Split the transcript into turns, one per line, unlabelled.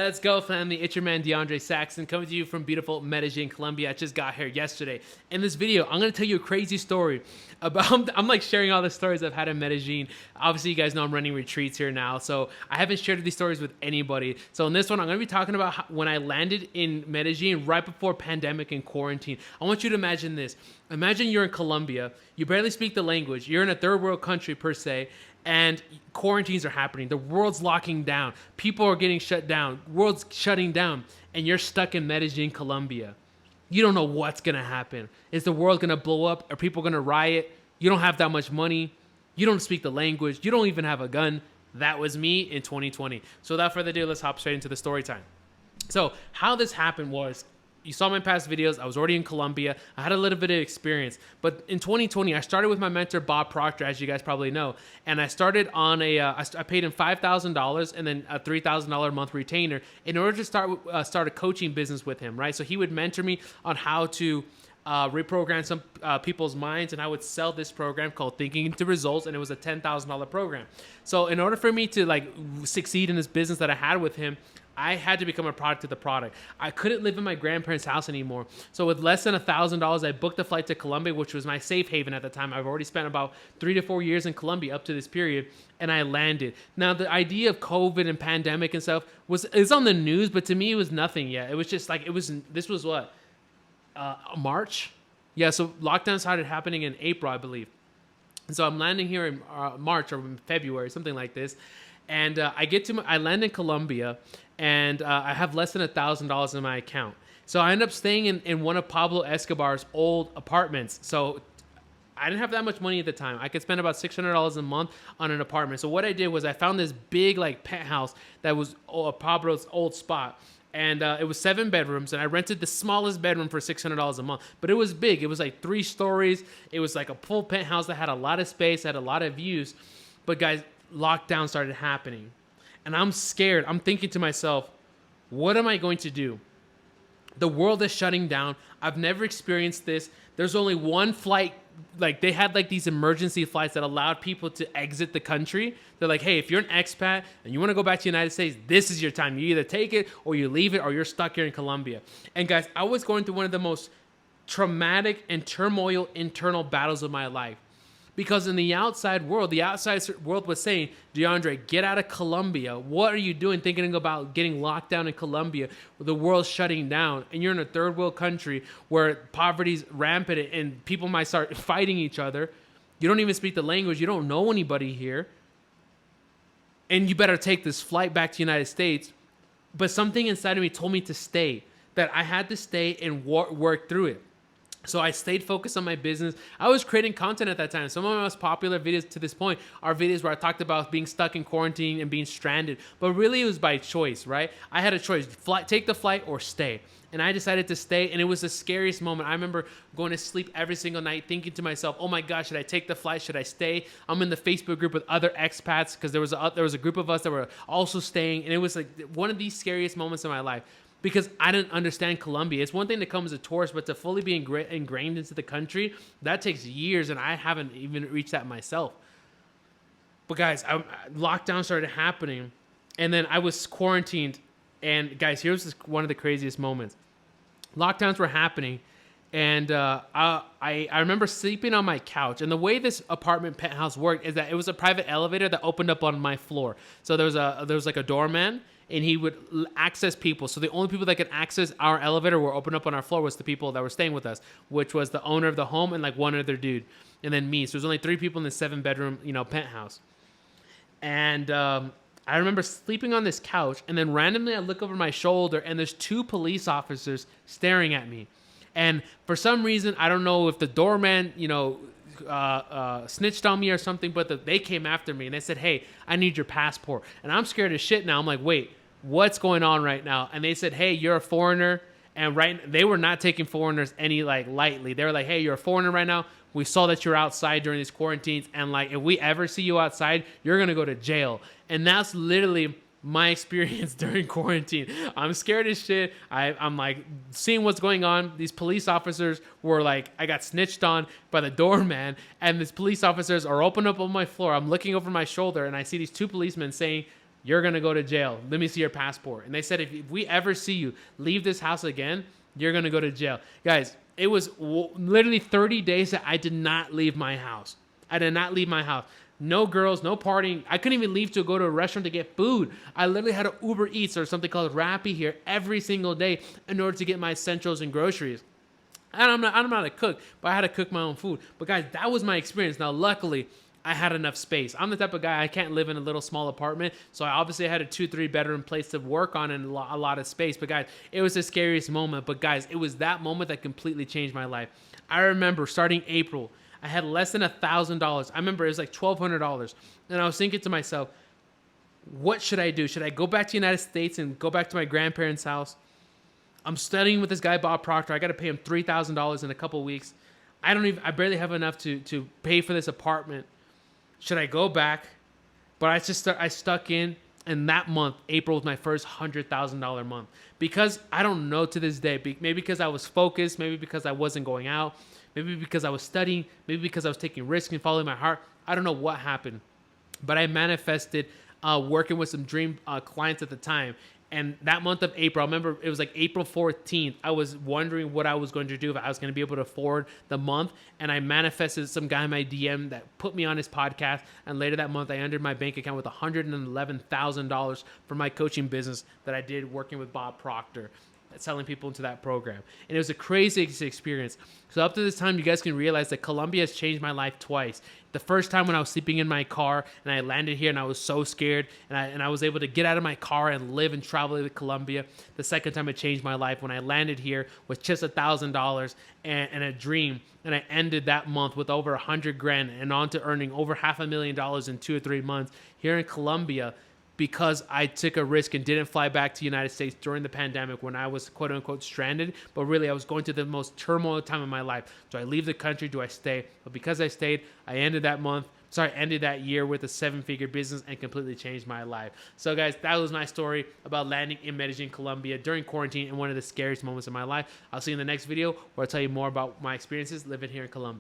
Let's go, family. It's your man, DeAndre Saxon, coming to you from beautiful Medellin, Colombia. I just got here yesterday. In this video, I'm going to tell you a crazy story about, I'm like sharing all the stories I've had in Medellin. Obviously, you guys know I'm running retreats here now, so I haven't shared these stories with anybody. So in this one, I'm going to be talking about when I landed in Medellin right before pandemic and quarantine. I want you to imagine this. Imagine you're in Colombia. You barely speak the language. You're in a third world country, per se. And quarantines are happening. The world's locking down. People are getting shut down. World's shutting down. And you're stuck in Medellin, Colombia. You don't know what's going to happen. Is the world going to blow up? Are people going to riot? You don't have that much money. You don't speak the language. You don't even have a gun. That was me in 2020. So without further ado, let's hop straight into the story time. So how this happened was, you saw my past videos. I was already in Colombia. I had a little bit of experience. But in 2020, I started with my mentor, Bob Proctor, as you guys probably know. And I started on I paid him $5,000 and then a $3,000 a month retainer in order to start a coaching business with him, right? So he would mentor me on how to reprogram some people's minds, and I would sell this program called Thinking into Results, and it was a $10,000 program. So in order for me to like succeed in this business that I had with him, I had to become a product of the product. I couldn't live in my grandparents' house anymore. So with less than $1,000, I booked a flight to Colombia, which was my safe haven at the time. I've already spent about 3 to 4 years in Colombia up to this period, and I landed. Now, the idea of COVID and pandemic and stuff is on the news, but to me, it was nothing yet. It was just like, this was what? March? Yeah, so lockdown started happening in April, I believe. And so I'm landing here in March or February, something like this. And I land in Colombia, and I have less than $1,000 in my account. So I end up staying in one of Pablo Escobar's old apartments. So I didn't have that much money at the time. I could spend about $600 a month on an apartment. So what I did was I found this big like penthouse that was Pablo's old spot. And it was 7 bedrooms, and I rented the smallest bedroom for $600 a month. But it was big. It was like 3 stories. It was like a full penthouse that had a lot of space, had a lot of views. But guys, lockdown started happening. And I'm scared. I'm thinking to myself, what am I going to do? The world is shutting down. I've never experienced this. There's only one flight. Like, they had like these emergency flights that allowed people to exit the country. They're like, hey, if you're an expat and you want to go back to the United States, this is your time. You either take it or you leave it, or you're stuck here in Colombia. And guys, I was going through one of the most traumatic and turmoil internal battles of my life. Because in the outside world was saying, DeAndre, get out of Colombia. What are you doing thinking about getting locked down in Colombia? The world's shutting down, and you're in a third world country where poverty's rampant and people might start fighting each other. You don't even speak the language. You don't know anybody here. And you better take this flight back to the United States. But something inside of me told me to stay, that I had to stay and work through it. So I stayed focused on my business. I was creating content at that time. Some of my most popular videos to this point are videos where I talked about being stuck in quarantine and being stranded. But really it was by choice, right? I had a choice, take the flight or stay. And I decided to stay, and it was the scariest moment. I remember going to sleep every single night thinking to myself, oh my gosh, should I take the flight? Should I stay? I'm in the Facebook group with other expats because there was a group of us that were also staying. And it was like one of the scariest moments of my life. Because I didn't understand Colombia. It's one thing to come as a tourist, but to fully be ingrained into the country, that takes years, and I haven't even reached that myself. But guys, lockdown started happening, and then I was quarantined. And guys, here's one of the craziest moments. Lockdowns were happening, and I remember sleeping on my couch. And the way this apartment penthouse worked is that it was a private elevator that opened up on my floor. So there was like a doorman, and he would access people. So the only people that could access our elevator or open up on our floor was the people that were staying with us, which was the owner of the home and like one other dude, and then me. So there's only 3 people in the 7-bedroom, penthouse. And I remember sleeping on this couch, and then randomly I look over my shoulder, and there's 2 police officers staring at me. And for some reason, I don't know if the doorman, snitched on me or something, but they came after me, and they said, hey, I need your passport. And I'm scared as shit now. I'm like, wait, what's going on right now? And they said, hey, you're a foreigner. And they were not taking foreigners any lightly. They were like, hey, you're a foreigner right now. We saw that you're outside during these quarantines, and like, if we ever see you outside, you're gonna go to jail. And that's literally my experience during quarantine. I'm scared as shit. I'm like seeing what's going on. These police officers were like, I got snitched on by the doorman, and these police officers are open up on my floor. I'm looking over my shoulder, and I see these 2 policemen saying, you're going to go to jail. Let me see your passport. And they said, if we ever see you leave this house again, you're going to go to jail. Guys, it was literally 30 days that I did not leave my house. I did not leave my house. No girls, no partying. I couldn't even leave to go to a restaurant to get food. I literally had to Uber Eats or something called Rappi here every single day in order to get my essentials and groceries. And I'm not a cook, but I had to cook my own food. But guys, that was my experience. Now, luckily, I had enough space. I'm the type of guy, I can't live in a little small apartment. So I obviously had a 2-3 bedroom place to work on and a lot of space. But guys, it was the scariest moment. But guys, it was that moment that completely changed my life. I remember starting April, I had less than $1,000. I remember it was like $1,200. And I was thinking to myself, what should I do? Should I go back to the United States and go back to my grandparents' house? I'm studying with this guy, Bob Proctor. I got to pay him $3,000 in a couple weeks. I barely have enough to pay for this apartment. Should I go back? But I stuck in, and that month, April was my first $100,000 month. Because I don't know to this day, maybe because I was focused, maybe because I wasn't going out, maybe because I was studying, maybe because I was taking risks and following my heart. I don't know what happened, but I manifested working with some dream clients at the time. And that month of April, I remember it was like April 14th. I was wondering what I was going to do, if I was going to be able to afford the month. And I manifested some guy in my DM that put me on his podcast. And later that month, I entered my bank account with $111,000 for my coaching business that I did working with Bob Proctor, selling people into that program. And it was a crazy experience. So up to this time, you guys can realize that Colombia has changed my life twice. The first time when I was sleeping in my car and I landed here and I was so scared and I was able to get out of my car and live and travel to Colombia. The second time it changed my life when I landed here with just $1,000 and a dream. And I ended that month with over $100,000 and on to earning over $500,000 in 2 or 3 months here in Colombia, because I took a risk and didn't fly back to the United States during the pandemic when I was quote unquote stranded. But really, I was going through the most turmoil time of my life. Do I leave the country? Do I stay? But because I stayed, I ended that year with a 7-figure business and completely changed my life. So guys, that was my story about landing in Medellin, Colombia during quarantine and one of the scariest moments of my life. I'll see you in the next video where I'll tell you more about my experiences living here in Colombia.